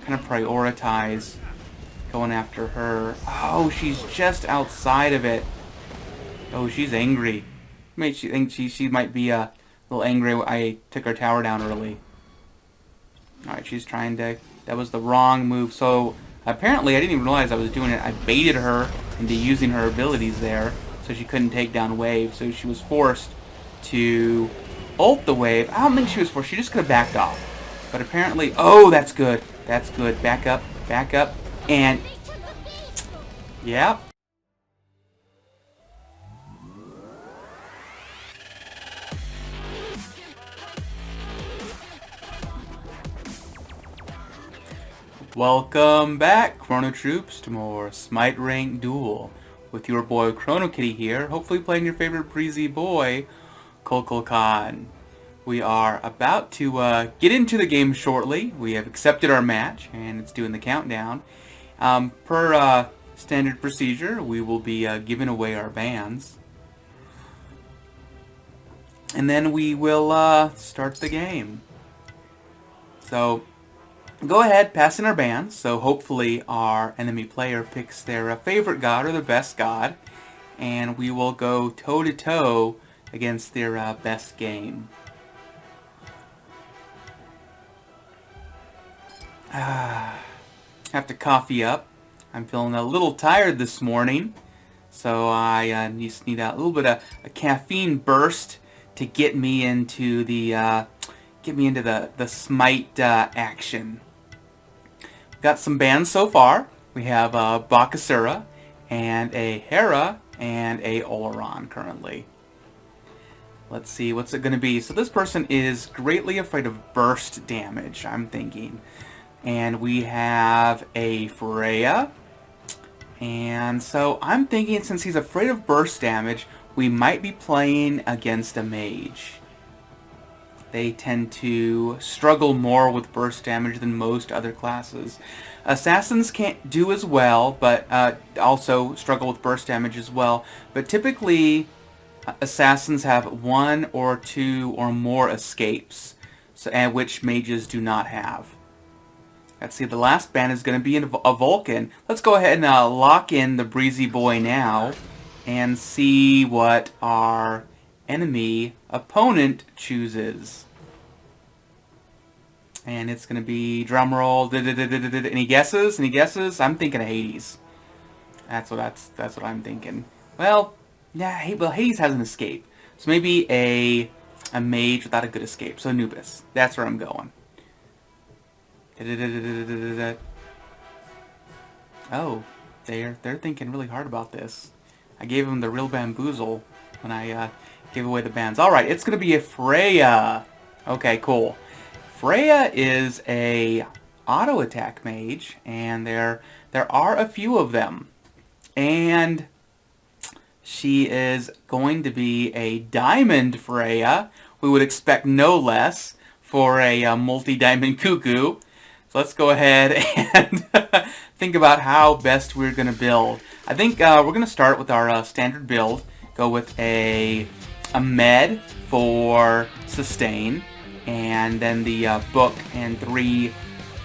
kind of prioritize going after her. Oh, she's just outside of it. Oh, she's angry. Made she think she might be a little angry. I took her tower down early. All right, she's trying to. That was the wrong move. So apparently, I didn't even realize I was doing it. I baited her into using her abilities there, so she couldn't take down wave. So she was forced to ult the wave. I don't think she was forced. She just could have backed off. But apparently, oh, that's good. That's good. Back up, and yeah. Welcome back, Chrono Troops, to more Smite Rank Duel with your boy ChronoKitty here, hopefully playing your favorite breezy boy, Kukulkan. We are about to get into the game shortly. We have accepted our match, and it's doing the countdown. Per standard procedure, we will be giving away our bands. And then we will start the game. So go ahead, pass in our bands, so hopefully our enemy player picks their favorite god or their best god, and we will go toe-to-toe against their best game. Have to coffee up. I'm feeling a little tired this morning, so I just need a little bit of a caffeine burst to get me into the Smite action. Got some bands so far. We have Bakasura and a Hera and a Oleron currently. Let's see, what's it going to be? So this person is greatly afraid of burst damage, I'm thinking. And we have a Freya. And so I'm thinking since he's afraid of burst damage, we might be playing against a mage. They tend to struggle more with burst damage than most other classes. Assassins can't do as well, but also struggle with burst damage as well. But typically, assassins have one or two or more escapes, and which mages do not have. Let's see, the last band is going to be a Vulcan. Let's go ahead and lock in the Breezy Boy now and see what our enemy opponent chooses. And it's going to be drumroll. Any guesses? Any guesses? I'm thinking Hades. That's what I'm thinking. Well, yeah. Well, Hades has an escape, so maybe a mage without a good escape. So Anubis. That's where I'm going. Oh, they're thinking really hard about this. I gave them the real bamboozle when I gave away the bands. All right, it's going to be a Freya. Okay, cool. Freya is a auto attack mage, and there are a few of them. And she is going to be a diamond Freya. We would expect no less for a multi-diamond cuckoo. So let's go ahead and think about how best we're going to build. I think we're going to start with our standard build. Go with a med for sustain, and then the book and 3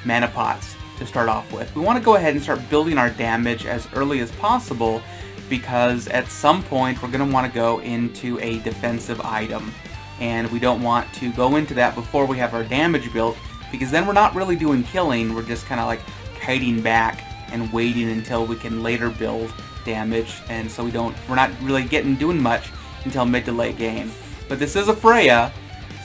mana pots to start off with. We want to go ahead and start building our damage as early as possible, because at some point we're going to want to go into a defensive item, and we don't want to go into that before we have our damage built, because then we're not really doing killing, we're just kind of like kiting back and waiting until we can later build damage, and so we're not really doing much until mid to late game. But this is a Freya,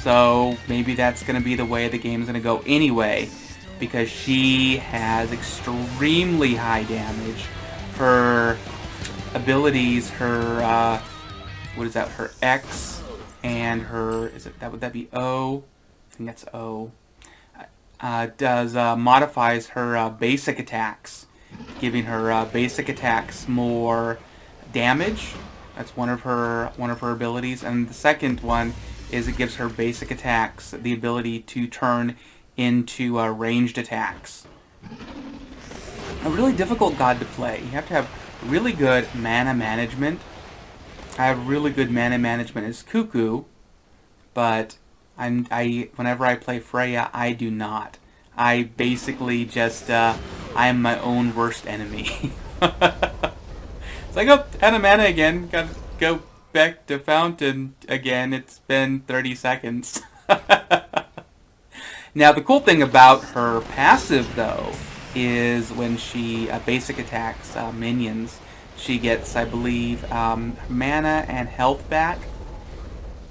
so maybe that's going to be the way the game's going to go anyway, because she has extremely high damage. Her abilities, her what is that? Her X and her would that be O? I think that's O. Modifies her basic attacks, giving her basic attacks more damage. That's one of her abilities, and the second one is it gives her basic attacks the ability to turn into ranged attacks. A really difficult god to play. You have to have really good mana management. I have really good mana management as Cuckoo, but whenever I play Freya, I do not. I basically just, I am my own worst enemy. It's like, oh, out of mana again. Gotta go back to Fountain again. It's been 30 seconds. Now, the cool thing about her passive, though, is when she basic attacks minions, she gets, I believe, mana and health back.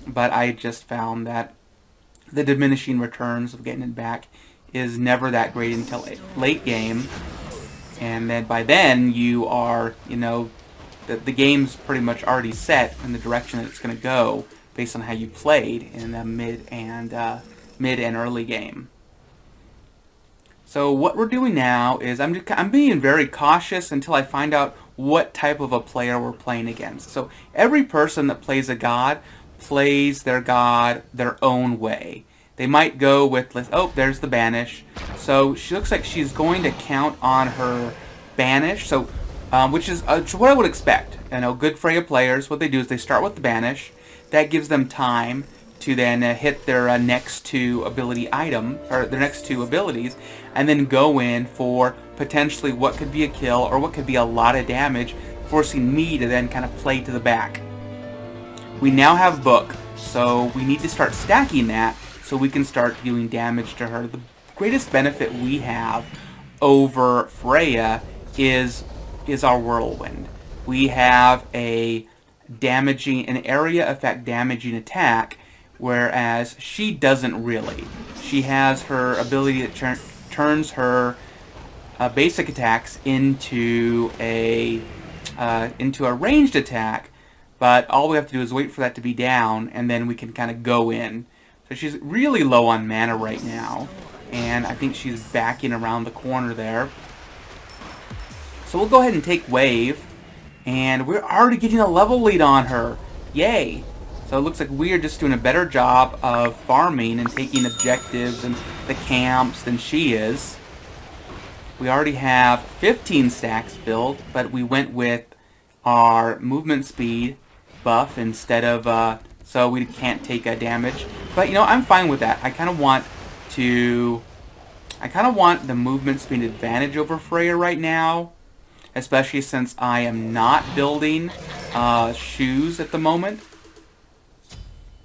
But I just found that the diminishing returns of getting it back is never that great until late game. And then by then, you are, the game's pretty much already set in the direction that it's going to go based on how you played in the mid and early game. So what we're doing now is I'm being very cautious until I find out what type of a player we're playing against. So every person that plays a god plays their god their own way. They might go with, oh, there's the banish. So she looks like she's going to count on her banish. So, which is what I would expect. Good Freya players, what they do is they start with the banish. That gives them time to then hit their next two ability item, or their next two abilities, and then go in for potentially what could be a kill or what could be a lot of damage, forcing me to then kind of play to the back. We now have Book, so we need to start stacking that so we can start doing damage to her. The greatest benefit we have over Freya is our Whirlwind. We have an area effect damaging attack, whereas she doesn't really. She has her ability that turns her basic attacks into a ranged attack, but all we have to do is wait for that to be down, and then we can kind of go in. So she's really low on mana right now, and I think she's backing around the corner there. So we'll go ahead and take wave, and we're already getting a level lead on her. Yay! So it looks like we are just doing a better job of farming and taking objectives and the camps than she is. We already have 15 stacks built, but we went with our movement speed buff instead of, so we can't take damage. But, I'm fine with that. I kind of want the movement speed advantage over Freya right now, especially since I am not building shoes at the moment.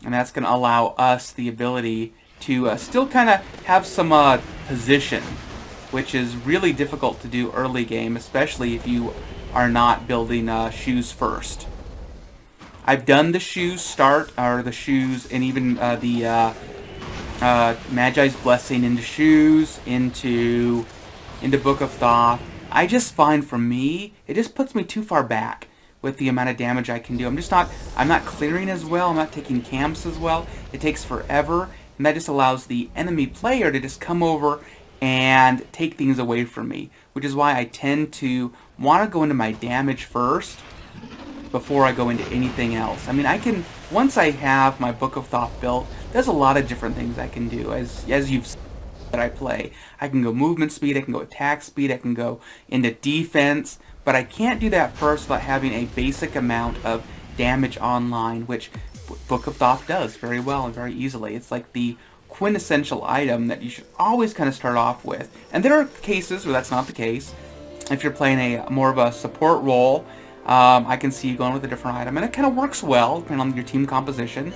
And that's going to allow us the ability to still kind of have some position, which is really difficult to do early game, especially if you are not building shoes first. I've done the shoes start, or the shoes, and even the Magi's Blessing into shoes, into Book of Thoth. I just find, for me, it just puts me too far back with the amount of damage I can do. I'm not clearing as well, I'm not taking camps as well. It takes forever, and that just allows the enemy player to just come over and take things away from me, which is why I tend to want to go into my damage first before I go into anything else. Once I have my Book of Thoth built, there's a lot of different things I can do, as you've seen that I play. I can go movement speed, I can go attack speed, I can go into defense, but I can't do that first without having a basic amount of damage online, which Book of Thoth does very well and very easily. It's like the quintessential item that you should always kind of start off with. And there are cases where that's not the case. If you're playing a more of a support role, I can see you going with a different item, and it kind of works well depending on your team composition.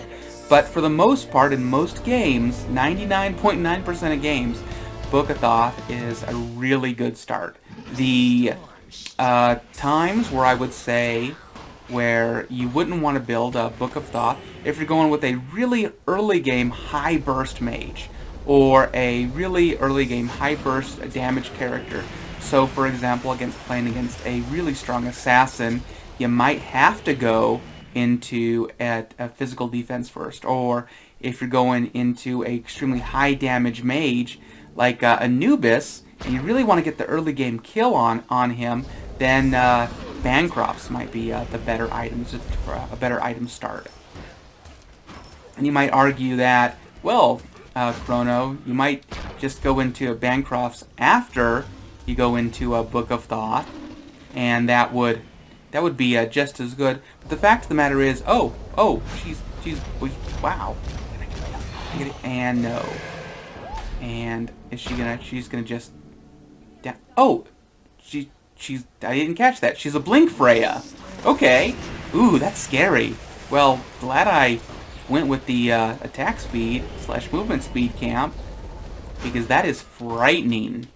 But for the most part, in most games, 99.9% of games, Book of Thoth is a really good start. The times where I would say where you wouldn't want to build a Book of Thoth if you're going with a really early game high burst mage, or a really early game high burst damage character. So, for example, playing against a really strong assassin, you might have to go into a physical defense first. Or if you're going into a extremely high damage mage, like Anubis, and you really want to get the early game kill on him, then Bancrofts might be the better items, a better item start. And you might argue that, well, Chrono, you might just go into a Bancrofts after you go into a Book of Thoth, and that would be just as good. But the fact of the matter is, she's wow, and no, and Is she gonna... She's gonna just... Oh! She's... I didn't catch that. She's a Blink Freya. Okay. Ooh, that's scary. Well, glad I went with the attack speed / movement speed camp, because that is frightening.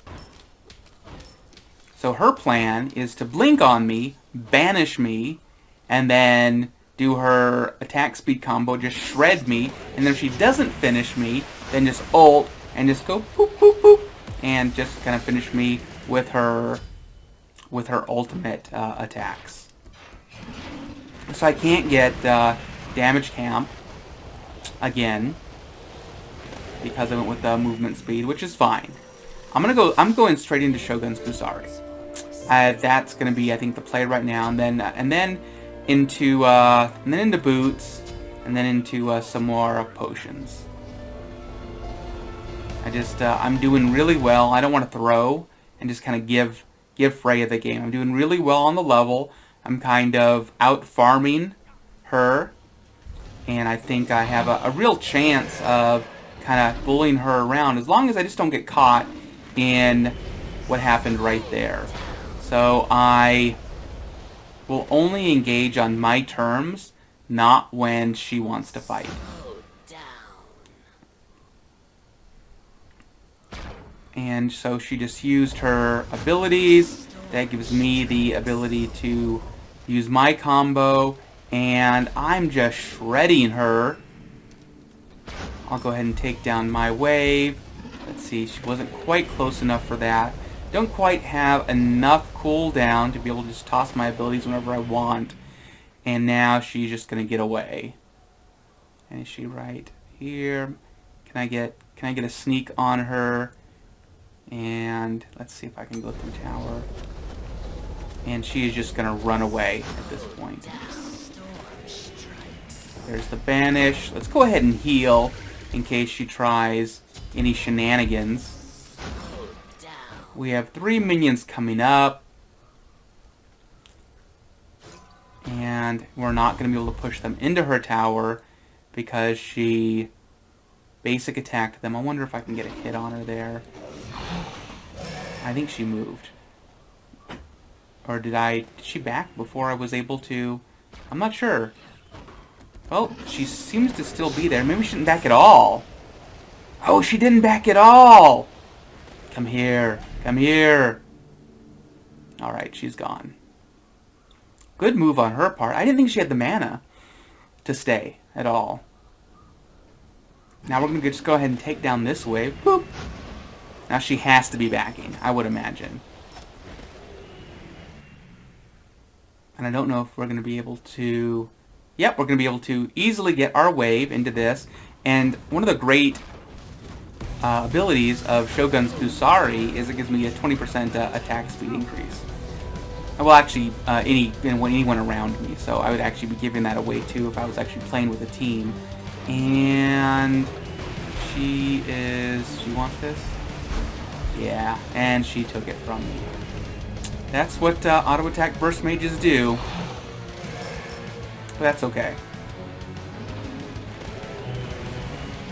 So her plan is to blink on me, banish me, and then do her attack speed combo, just shred me, and then if she doesn't finish me, then just ult and just go poop poop poop, and just kind of finish me with her ultimate attacks. So I can't get damage camp again because I went with movement speed, which is fine. I'm going straight into Shogun's Kusari. That's gonna be, I think, the play right now, and then into boots, and then into some more potions. I'm doing really well. I don't want to throw and just kind of give Freya the game. I'm doing really well on the level. I'm kind of out farming her, and I think I have a real chance of kind of bullying her around, as long as I just don't get caught in what happened right there. So I will only engage on my terms, not when she wants to fight. And so she just used her abilities. That gives me the ability to use my combo, and I'm just shredding her. I'll go ahead and take down my wave. Let's see, she wasn't quite close enough for that. Don't quite have enough cooldown to be able to just toss my abilities whenever I want. And now she's just gonna get away. And is she right here? Can I get a sneak on her? And let's see if I can go through tower. And she is just gonna run away at this point. There's the banish. Let's go ahead and heal in case she tries any shenanigans. We have 3 minions coming up. And we're not going to be able to push them into her tower because she basic attacked them. I wonder if I can get a hit on her there. I think she moved. Or did she back before I was able to? I'm not sure. Well, she seems to still be there. Maybe she didn't back at all. Oh, she didn't back at all! Come here. Come here. Alright, she's gone. Good move on her part. I didn't think she had the mana to stay at all. Now we're going to just go ahead and take down this wave. Boop. Now she has to be backing, I would imagine. And I don't know if we're going to be able to... Yep, we're going to be able to easily get our wave into this. And one of the great abilities of Shogun's Kusari is it gives me a 20% attack speed increase. Well, actually, anyone around me. So I would actually be giving that away too if I was actually playing with a team. And she wants this? Yeah, and she took it from me. That's what auto attack burst mages do. But that's okay.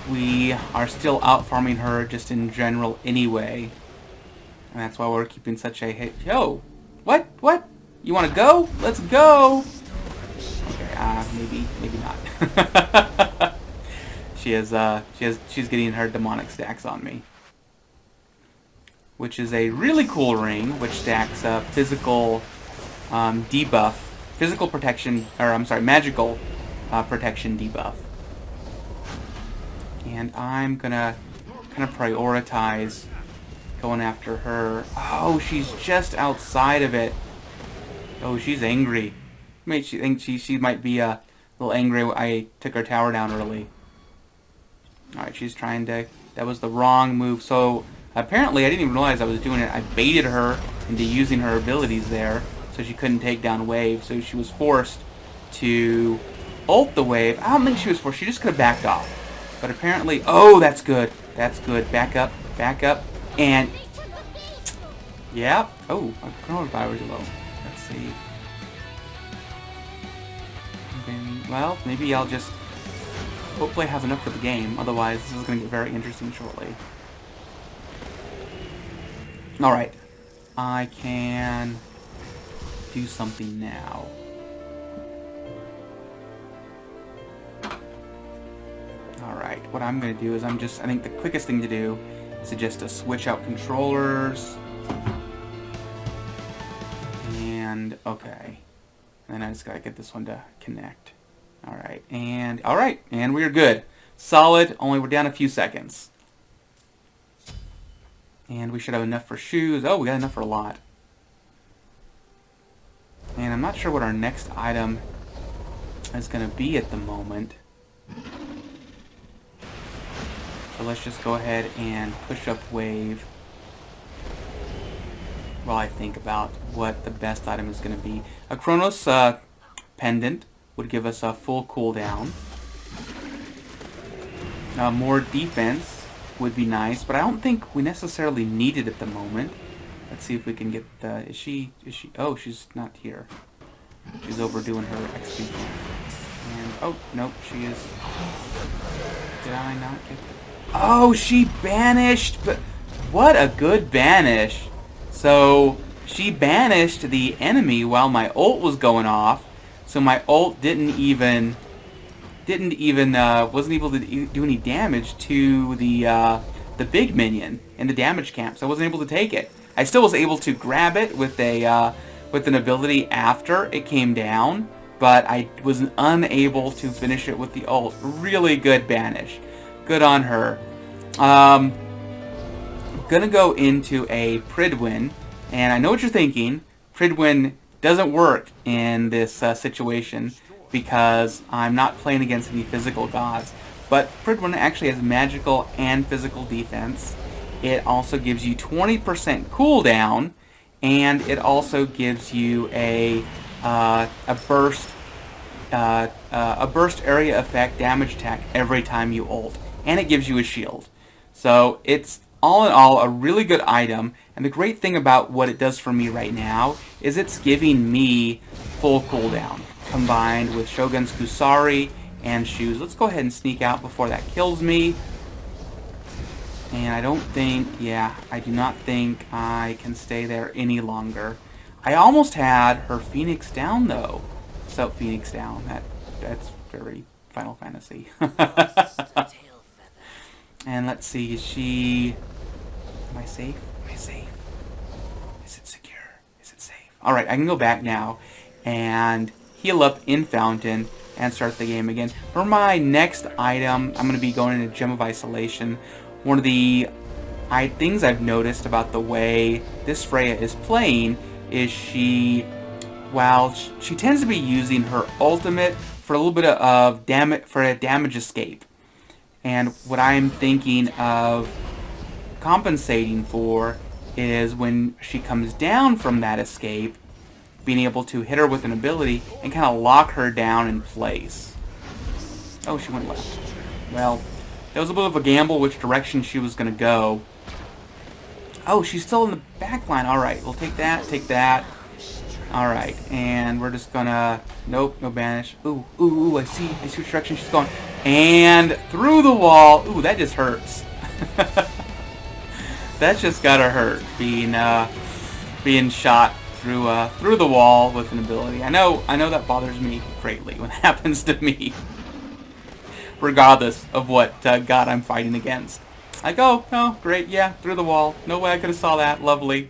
We are still out farming her just in general anyway. And that's why we're keeping such a hit. Yo! What? What? You want to go? Let's go! Okay, maybe not. She's getting her demonic stacks on me. Which is a really cool ring, which stacks physical debuff, physical protection, or I'm sorry, magical protection debuff. And I'm gonna kind of prioritize going after her. Oh, she's just outside of it. Oh, she's angry. She thinks she might be a little angry I took her tower down early. Alright, she's trying to... That was the wrong move. So, apparently, I didn't even realize I was doing it. I baited her into using her abilities there, so she couldn't take down wave. So she was forced to ult the wave. I don't think she was forced. She just could have backed off. But apparently... Oh, that's good. That's good. Back up. Back up. And... Yeah. Oh, my coronavirus is low. Let's see. Well, maybe I'll just... Hopefully I have enough for the game. Otherwise, this is going to get very interesting shortly. Alright. I can do something now. Alright, what I'm going to do is I think the quickest thing to do is just to switch out controllers. And, okay. And then I just got to get this one to connect. Alright, and we're good. Solid, only we're down a few seconds. And we should have enough for shoes. Oh, we got enough for a lot. And I'm not sure what our next item is going to be at the moment. So let's just go ahead and push up wave while I think about what the best item is going to be. A Chronos pendant would give us a full cooldown. More defense would be nice, but I don't think we necessarily need it at the moment. Let's see if we can get the... Is she... Oh, she's not here. She's overdoing her XP. And... Oh, nope, she is... Did I not get the... Oh, she banished! But what a good banish! So, she banished the enemy while my ult was going off, so my ult wasn't able to do any damage to the big minion in the damage camp, so I wasn't able to take it. I still was able to grab it with an ability after it came down, but I was unable to finish it with the ult. Really good banish. Good on her. I'm gonna go into a Pridwin, and I know what you're thinking. Pridwin doesn't work in this situation because I'm not playing against any physical gods. But Pridwin actually has magical and physical defense. It also gives you 20% cooldown, and it also gives you a burst area effect damage attack every time you ult, and it gives you a shield. So it's all in all a really good item, and the great thing about what it does for me right now is it's giving me full cooldown combined with Shogun's Kusari and shoes. Let's go ahead and sneak out before that kills me. And I don't think, yeah, I do not think I can stay there any longer. I almost had her Phoenix down though. So Phoenix down, that's very Final Fantasy. And let's see, is she... Am I safe? Am I safe? Is it secure? Is it safe? Alright, I can go back now and heal up in Fountain and start the game again. For my next item, I'm going to be going into Gem of Isolation. One of the things I've noticed about the way this Freya is playing is she tends to be using her ultimate for a little bit of damage, for a damage escape. And what I'm thinking of compensating for is when she comes down from that escape, being able to hit her with an ability and kind of lock her down in place. Oh, she went left. Well, that was a bit of a gamble which direction she was going to go. Oh, she's still in the back line. Alright, we'll take that, take that. Alright, and we're just gonna... Nope, no banish. Ooh, I see which direction she's going. And through the wall. Ooh, that just hurts. That's just gotta hurt, being shot through the wall with an ability. I know that bothers me greatly when it happens to me. Regardless of what god I'm fighting against. Like, oh, no, great, yeah, through the wall. No way I could have saw that. Lovely.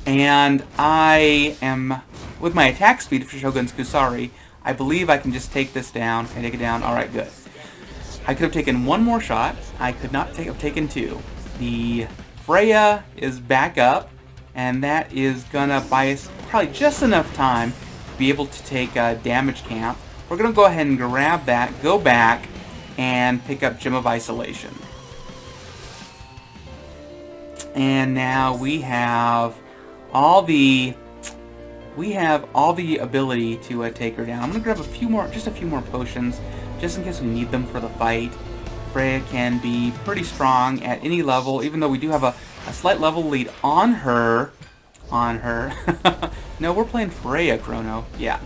And I am, with my attack speed for Shogun's Kusari, I believe I can just take this down. Can I take it down? Alright, good. I could have taken one more shot. I could not have taken two. The Freya is back up, and that is gonna buy us probably just enough time to be able to take damage camp. We're gonna go ahead and grab that, go back, and pick up Gem of Isolation. And now we have all the ability to take her down. I'm gonna grab just a few more potions, just in case we need them for the fight. Freya can be pretty strong at any level, even though we do have a slight level lead on her. No, we're playing Freya, Chrono. Yeah.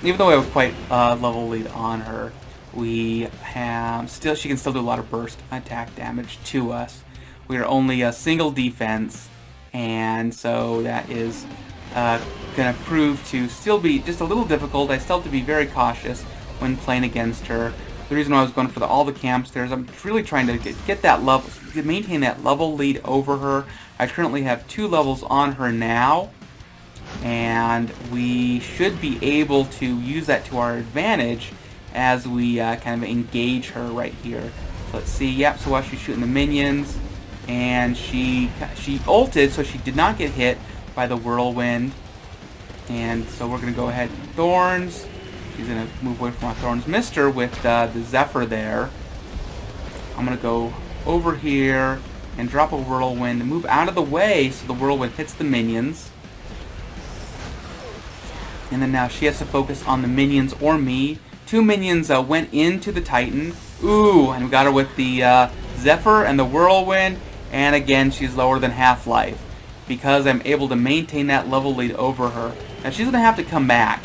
Even though we have quite a level lead on her, We have she can still do a lot of burst attack damage to us. We are only a single defense, and so that is going to prove to still be just a little difficult. I still have to be very cautious when playing against her. The reason why I was going for all the camps there is I'm really trying to get that level, maintain that level lead over her. I currently have 2 levels on her now, and we should be able to use that to our advantage as we kind of engage her right here. So let's see. Yep. So while she's shooting the minions, and she ulted, so she did not get hit by the whirlwind. And so we're going to go ahead. Thorns. She's going to move away from our Thorns. Missed her with the Zephyr there. I'm going to go over here and drop a whirlwind and move out of the way so the whirlwind hits the minions. And then now she has to focus on the minions or me. 2 minions went into the Titan. Ooh, and we got her with the Zephyr and the whirlwind. And again, she's lower than half-life because I'm able to maintain that level lead over her. Now she's going to have to come back.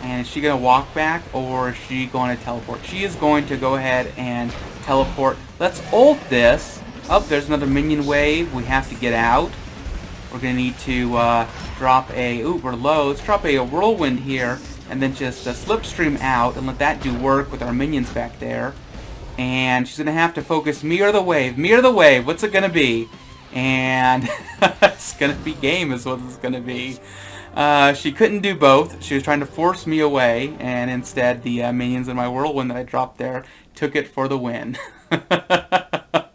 And is she going to walk back, or is she going to teleport? She is going to go ahead and teleport. Let's ult this. Oh, there's another minion wave. We have to get out. We're going to need to drop a... Ooh, we're low. Let's drop a whirlwind here, and then just slipstream out and let that do work with our minions back there. And she's going to have to focus me or the wave. Me or the wave. What's it going to be? And it's going to be game is what it's going to be. She couldn't do both. She was trying to force me away, and instead the minions in my whirlwind that I dropped there took it for the win. I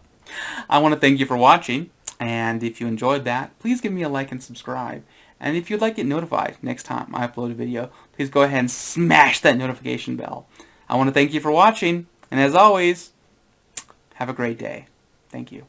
want to thank you for watching, and if you enjoyed that, please give me a like and subscribe. And if you'd like to get notified next time I upload a video, please go ahead and smash that notification bell. I want to thank you for watching, and as always, have a great day. Thank you.